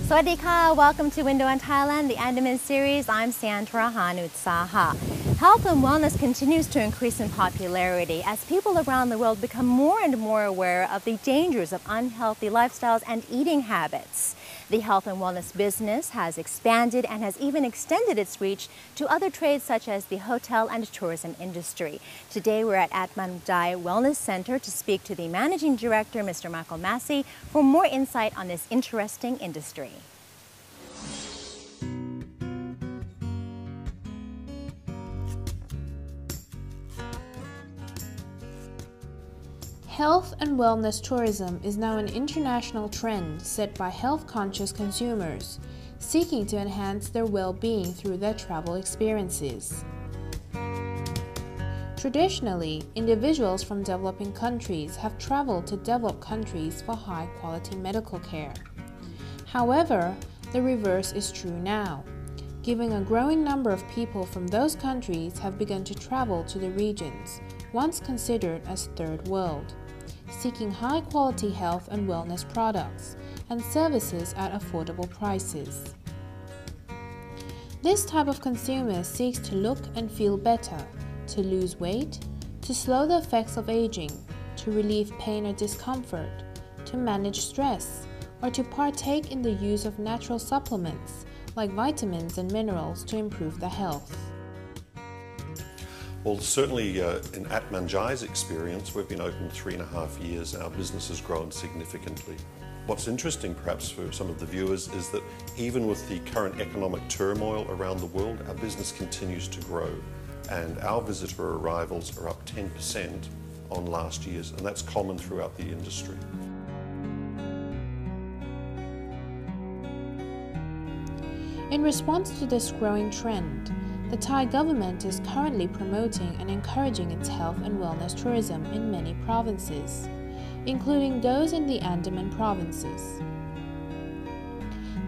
Sawadee-ka, welcome to Window on Thailand, the Andaman series. I'm Sandar Hanuthsa. Health and wellness continues to increase in popularity as people around the world become more and more aware of the dangers of unhealthy lifestyles and eating habits. The health and wellness business has expanded and has even extended its reach to other trades such as the hotel and tourism industry. Today we're at Atmanjaitv Wellness Center to speak to the Managing Director, Mr. Michael Massey, for more insight on this interesting industry. Health and wellness tourism is now an international trend set by health-conscious consumers seeking to enhance their well-being through their travel experiences. Traditionally, individuals from developing countries have traveled to developed countries for high-quality medical care. However, the reverse is true now, given a growing number of people from those countries have begun to travel to the regions once considered as Third World, seeking high-quality health and wellness products and services at affordable prices. This type of consumer seeks to look and feel better, to lose weight, to slow the effects of aging, to relieve pain or discomfort, to manage stress, or to partake in the use of natural supplements like vitamins and minerals to improve their health. Well, certainly in Atmanjai's experience, we've been open 3.5 years and our business has grown significantly. What's interesting perhaps for some of the viewers is that even with the current economic turmoil around the world, our business continues to grow and our visitor arrivals are up 10% on last year's, and that's common throughout the industry. In response to this growing trend, the Thai government is currently promoting and encouraging its health and wellness tourism in many provinces, including those in the Andaman provinces.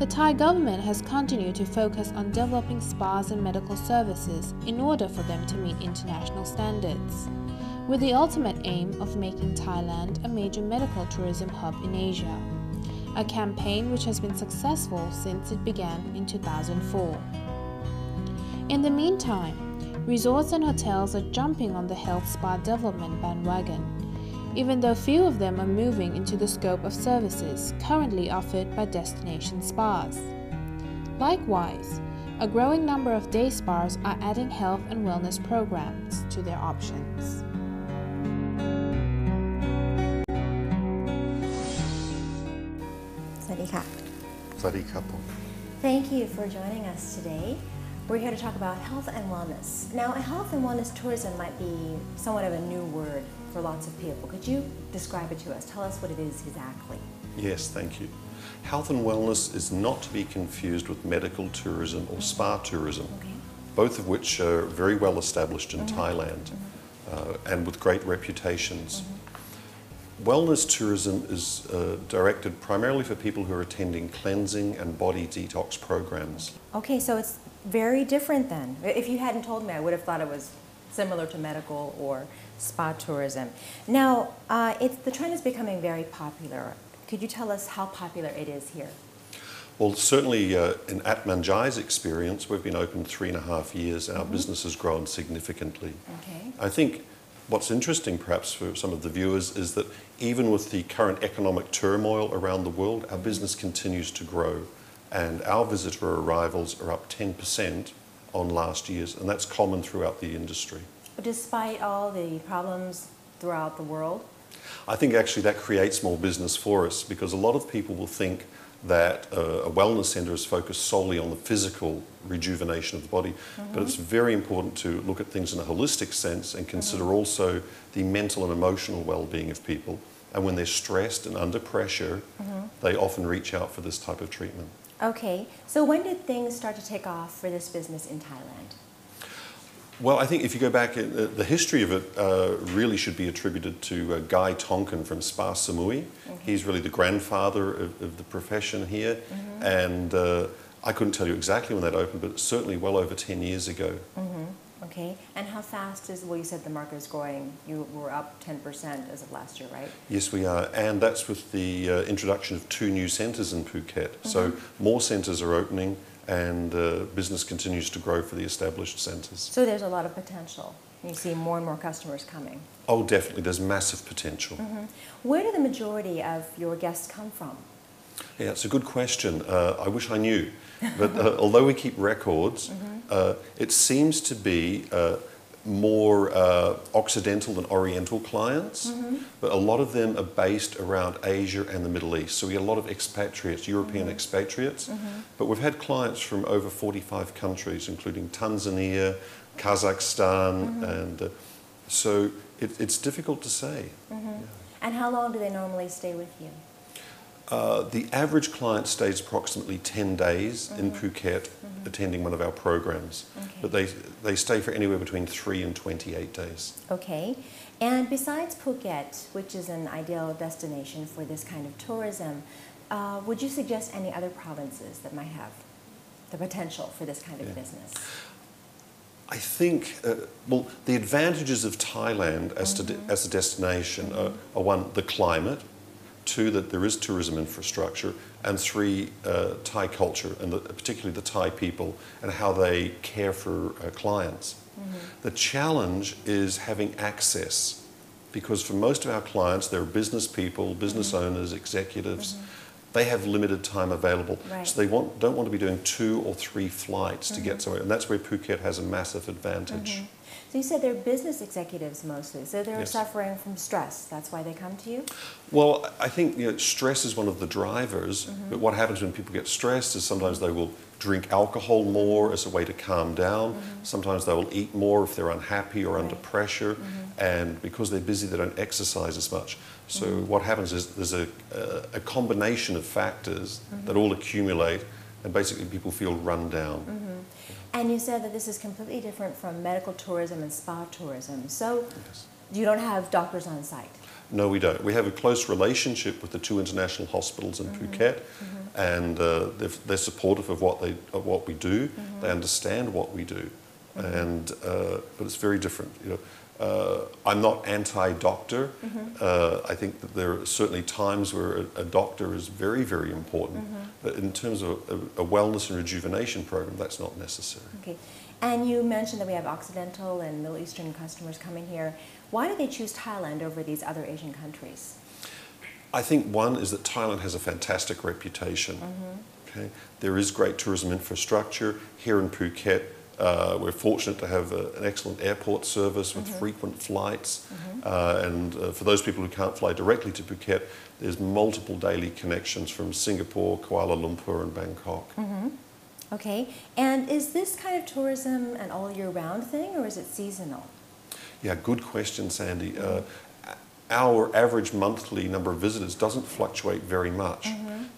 The Thai government has continued to focus on developing spas and medical services in order for them to meet international standards, with the ultimate aim of making Thailand a major medical tourism hub in Asia, a campaign which has been successful since it began in 2004. In the meantime, resorts and hotels are jumping on the health spa development bandwagon, even though few of them are moving into the scope of services currently offered by destination spas. Likewise, a growing number of day spas are adding health and wellness programs to their options. Sawadee-ka. Sawadee-ka. Thank you for joining us today. We're here to talk about health and wellness. Now, health and wellness tourism might be somewhat of a new word for lots of people. Could you describe it to us? Tell us what it is exactly. Yes, thank you. Health and wellness is not to be confused with medical tourism or spa tourism, both of which are very well established in Thailand and with great reputations. Wellness tourism is directed primarily for people who are attending cleansing and body detox programs. Okay, so it's very different then. If you hadn't told me, I would have thought it was similar to medical or spa tourism. Now, the trend is becoming very popular. Could you tell us how popular it is here? Well, certainly in Atmanjai's experience, we've been open 3.5 years and our business has grown significantly. Okay. I think what's interesting perhaps for some of the viewers is that even with the current economic turmoil around the world, our business continues to grow and our visitor arrivals are up 10% on last year's, and that's common throughout the industry. Despite all the problems throughout the world? I think actually that creates more business for us because a lot of people will think that a wellness centre is focused solely on the physical rejuvenation of the body, but it's very important to look at things in a holistic sense and consider also the mental and emotional well-being of people. And when they're stressed and under pressure, they often reach out for this type of treatment. Okay, so when did things start to take off for this business in Thailand? Well, I think if you go back, the history of it really should be attributed to Guy Tonkin from Spa Samui. He's really the grandfather of the profession here, and I couldn't tell you exactly when that opened, but certainly well over 10 years ago. Okay, and how fast is, well, you said the market is growing. You were up 10% as of last year, right? Yes, we are, and that's with the introduction of 2 new centres in Phuket. So more centres are opening, and business continues to grow for the established centres. So there's a lot of potential. You see more and more customers coming. Oh, definitely, there's massive potential. Where do the majority of your guests come from? Yeah, it's a good question. I wish I knew, but although we keep records, it seems to be more Occidental than Oriental clients, but a lot of them are based around Asia and the Middle East. So we get a lot of expatriates, European expatriates, but we've had clients from over 45 countries, including Tanzania, Kazakhstan, and so it's difficult to say. Yeah. And how long do they normally stay with you? The average client stays approximately 10 days in Phuket attending one of our programs, but they stay for anywhere between 3 and 28 days. Okay, and besides Phuket, which is an ideal destination for this kind of tourism, would you suggest any other provinces that might have the potential for this kind of business? I think, well, the advantages of Thailand as a destination are 1, the climate, 2, that there is tourism infrastructure, and 3, Thai culture, and particularly the Thai people and how they care for clients. The challenge is having access, because for most of our clients, they're business people, business owners, executives. They have limited time available, so they don't want to be doing 2 or 3 flights to get somewhere, and that's where Phuket has a massive advantage. So you said they're business executives mostly, so they're suffering from stress. That's why they come to you? Well, I think stress is one of the drivers, but what happens when people get stressed is sometimes they will drink alcohol more as a way to calm down. Sometimes they will eat more if they're unhappy or under pressure, and because they're busy, they don't exercise as much. So what happens is there's a combination of factors that all accumulate, and basically people feel run down. And you said that this is completely different from medical tourism and spa tourism. So you don't have doctors on site? No, we don't. We have a close relationship with the 2 international hospitals in Phuket, and they're supportive of what we do. They understand what we do, and but it's very different. I'm not anti-doctor. I think that there are certainly times where a doctor is very, very important, but in terms of a wellness and rejuvenation program, that's not necessary. Okay, and you mentioned that we have Occidental and Middle Eastern customers coming here. Why do they choose Thailand over these other Asian countries? I think 1 is that Thailand has a fantastic reputation. Okay? There is great tourism infrastructure. Here in Phuket, we're fortunate to have an excellent airport service with frequent flights. And for those people who can't fly directly to Phuket, there's multiple daily connections from Singapore, Kuala Lumpur and Bangkok. Okay, and is this kind of tourism an all-year-round thing, or is it seasonal? Yeah, good question, Sandy. Our average monthly number of visitors doesn't fluctuate very much.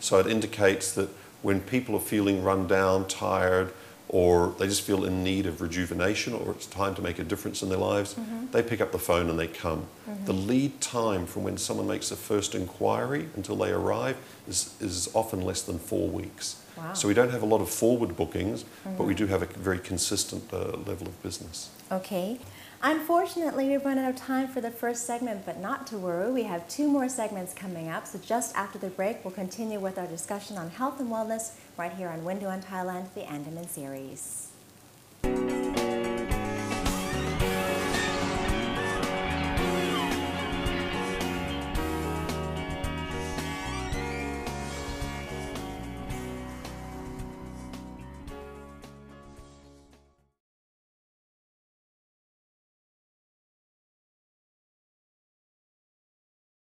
So it indicates that when people are feeling run down, tired, or they just feel in need of rejuvenation, or it's time to make a difference in their lives, they pick up the phone and they come. The lead time from when someone makes a first inquiry until they arrive is often less than 4 weeks. Wow. So we don't have a lot of forward bookings, but we do have a very consistent level of business. Okay. Unfortunately, we've run out of time for the first segment, but not to worry. We have 2 more segments coming up. So just after the break, we'll continue with our discussion on health and wellness right here on Window on Thailand, the Andaman series.